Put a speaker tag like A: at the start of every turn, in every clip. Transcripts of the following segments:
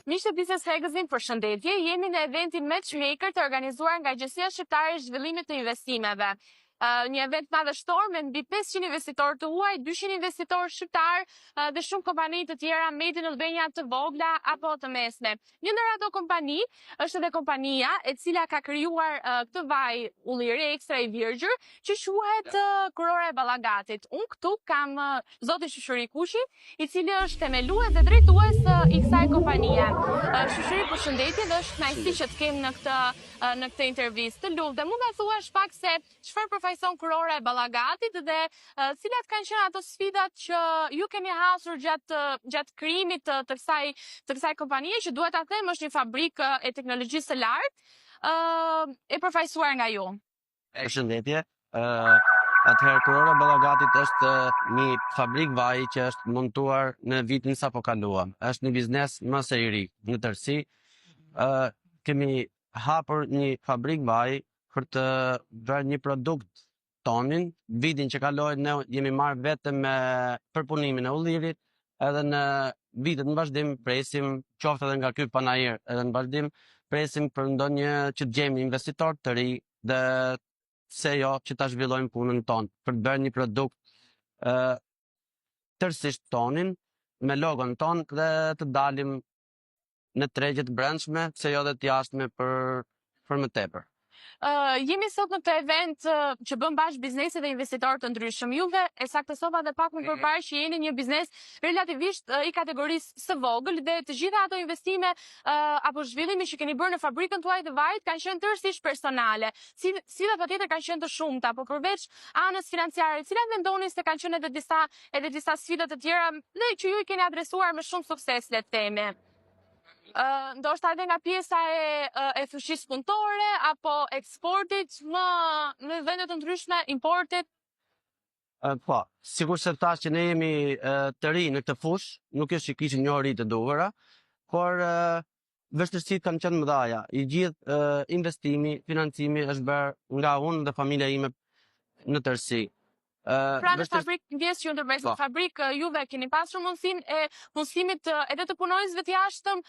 A: Miqtë e Business Magazine, përshëndetje. Jemi në eventin Matchmaker të organizuar nga Agjencia Shqiptare e Zhvillimit të Investimeve. Një event madhështor me mbi 500 investitorë të huaj, 200 investitorë shqiptarë dhe shumë kompani të tjera made in Albania të vogla apo të mesme. Një ndër ato kompani është edhe kompania e cila ka krijuar këtë vaj ulliri ekstra i virgjër që quhet Kurore e Ballagatit. Unë këtu kam zotin Shushuri Kushi, i cili është themelues dhe drejtues i kësaj kompanie. Shushuri, përshëndetje, dhe është kënaqësi që të kem në këtë intervistë. Të lutem, mund ta thuash pak se çfarë përfaqëson Kurore e Ballagatit dhe cilat kanë qenë ato sfidat që ju keni hasur gjatë krijimit të kësaj kompanie, që duhet ta them është një fabrikë e teknologjisë së lartë e përfaqësuar nga ju.
B: Përshëndetje. Atëherë Kurore e Ballagatit është një fabrikë vaji që është montuar në vitin sa po kaluam. Është një biznes më së i ri në tërësi. Kemi hapur një fabrikë vaji për të bërë një produkt tonin. Vitin që kaloi ne jemi marrë vetëm me përpunimin e ullirit, edhe në vitet në vazhdim presim, qoftë edhe nga ky panajër, edhe në vazhdim presim për ndonjë që të gjejmë investitor të ri dhe se jo që ta zhvillojmë punën tonë për të bërë një produkt tërësisht tonin me logon ton dhe të dalim në tregjet brendshme, se jo dhe të jashtme për më tepër.
A: Jemi sot në këtë event që bën bashkë biznese dhe investitorë të ndryshëm. Juve e saktësova dhe pak më përpara që jeni një biznes relativisht i kategorisë së vogël dhe të gjitha ato investime apo zhvillime që keni bërë në fabrikën tuaj të vajit kanë qenë tërësisht personale. Sfidat patjetër kanë qenë të shumta, por përveç anës financiare, cilat mendoni se kanë qenë edhe disa sfida të tjera dhe që ju i keni adresuar me shumë sukses, le të themi? Ndoshta edhe nga pjesa e fuqisë punëtore apo eksportit në vende të ndryshme, importit?
B: Po, sikur se thash që ne jemi të ri në këtë fushë, nuk është që kishim njohuri të duhura, por vështirësitë kanë qenë mëdha. I gjithë investimi, financimi është bërë nga unë dhe familja ime në tërësi.
A: Pra në fabrikë ndjes që ju ndërmes në fabrikë, juve keni pasur mundësinë e punësimit edhe të punonjësve të jashtëm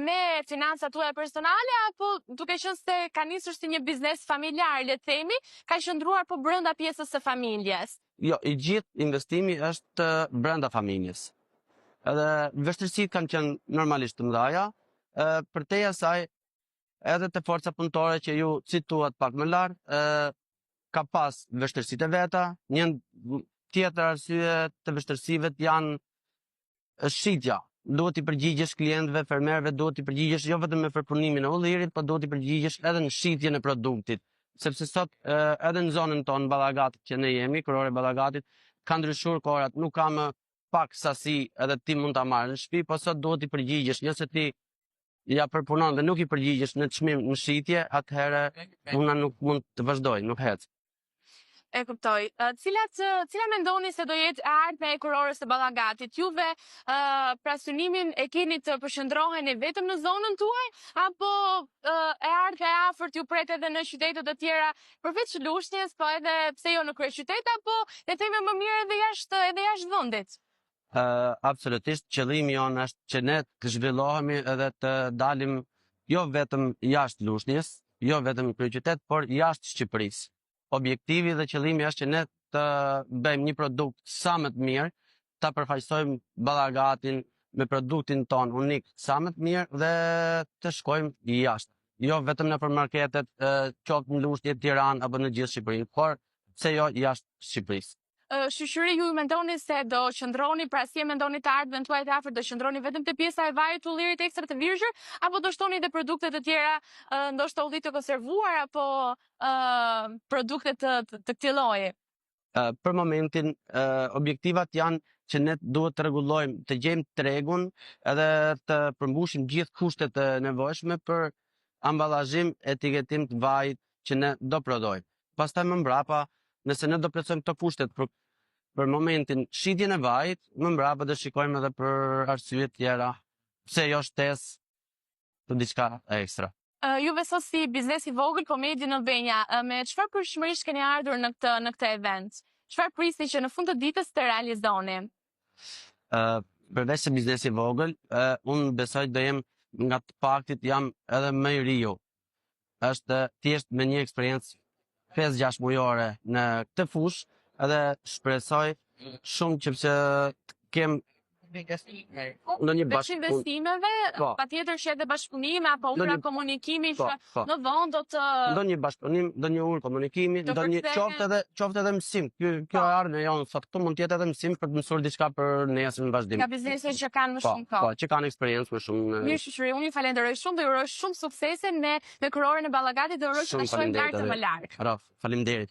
A: me financat tuaja personale, apo duke qenë se ka nisur si një biznes familjar, le të themi, ka qëndruar po brenda pjesës së familjes?
B: Jo, i gjithë investimi është brenda familjes. Edhe vështirësitë kanë qenë normalisht të mëdha, përtej asaj edhe te forca punëtore që ju cituat pak më lart, ka pas vështirësitë e veta. Një tjetër arsye të vështirësive janë shitja. Duhet i përgjigjesh klientëve, fermerëve, duhet i përgjigjesh jo vetëm me përpunimin e ullirit, por duhet i përgjigjesh edhe në shitjen e produktit. Sepse sot edhe në zonën tonë Ballagatit që ne jemi, Kurore e Ballagatit, ka ndryshuar kohërat, nuk ka më pak sasi edhe ti mund ta marrësh në shtëpi, po sot duhet i përgjigjesh, nëse ti ja përpunon dhe nuk i përgjigjesh në çmim në shitje, atëherë puna nuk mund të vazhdojë, nuk hec.
A: E kuptoj. Cila mendoni se do jetë e ardhmja e Kurores së Ballagatit? Juve pra synimin e keni të përqendroheni vetëm në zonën tuaj, apo e ardhmja e afërt ju pret edhe në qytete të tjera, përveç Lushnjës, po edhe pse jo në kryeqytet, apo le të themi më mirë edhe jashtë vendit?
B: Absolutisht, qëllimi jonë është që ne të zhvillohemi edhe të dalim jo vetëm jashtë Lushnjës, jo vetëm në kryeqytet, por jashtë Shqipërisë. Objektivi dhe qëllimi është që ne të bëjmë një produkt sa më të mirë, ta përfaqësojmë Ballagatin me produktin ton unik sa më të mirë dhe të shkojmë jashtë. Jo vetëm në marketet, qoftë në Lushnjë, Tiranë apo në gjithë Shqipërinë, por pse jo jashtë Shqipërisë.
A: Shushuri, ju mendoni se do qëndroni, pra si e mendoni të ardhmen tuaj të afërt, do qëndroni vetëm te pjesa e vajit të ullirit ekstra të virgjër, apo do shtoni edhe produkte të tjera, ndoshta ulli të konservuar apo produkte të këtij lloji?
B: Për momentin, objektivat janë që ne duhet të rregullojmë, të gjejmë tregun edhe të përmbushim gjithë kushtet e nevojshme për amballazhim, etiketim të vajit që ne do prodhojmë. Pastaj më mbrapa, nëse ne do plotësojmë këto kushtet për momentin shitjen e vajit, më mbrapa do shikojmë edhe për arsye tjera, pse jo shtesë të diçka ekstra.
A: Juve sot si biznes i vogël, po made in Albania, me çfarë përshmërish keni ardhur në këtë event? Çfarë prisni që në fund të ditës të realizoni?
B: përveç se biznesi vogël, unë besoj do jem nga të paktit jam edhe më i riu. Është thjesht me një eksperiencë 5-6 mujore në këtë fushë edhe shpresoj shumë që pse të kem në një
A: Veç investimeve,
B: Po.
A: patjetër që edhe bashkëpunime apo ura komunikimi që
B: po.
A: në vend do të
B: Ndonjë bashkëpunim, ndonjë urë komunikimi,
A: Të
B: ndonjë
A: përkthehen-
B: qoftë edhe mësim. Kjo ardhmja jonë sot këtu mund të jetë edhe mësim për të mësuar diçka për nesër në vazhdim.
A: nga biznese që kanë më
B: Po,
A: shumë kohë.
B: që kanë eksperiencë më shumë.
A: Mirë shoqëri, unë ju falenderoj shumë dhe ju uroj shumë suksese me kurorën e Ballagatit dhe uroj që
B: Shumë
A: ta shohim
B: faleminderit
A: lart të
B: edhe.
A: më larg.
B: Raf, faleminderit.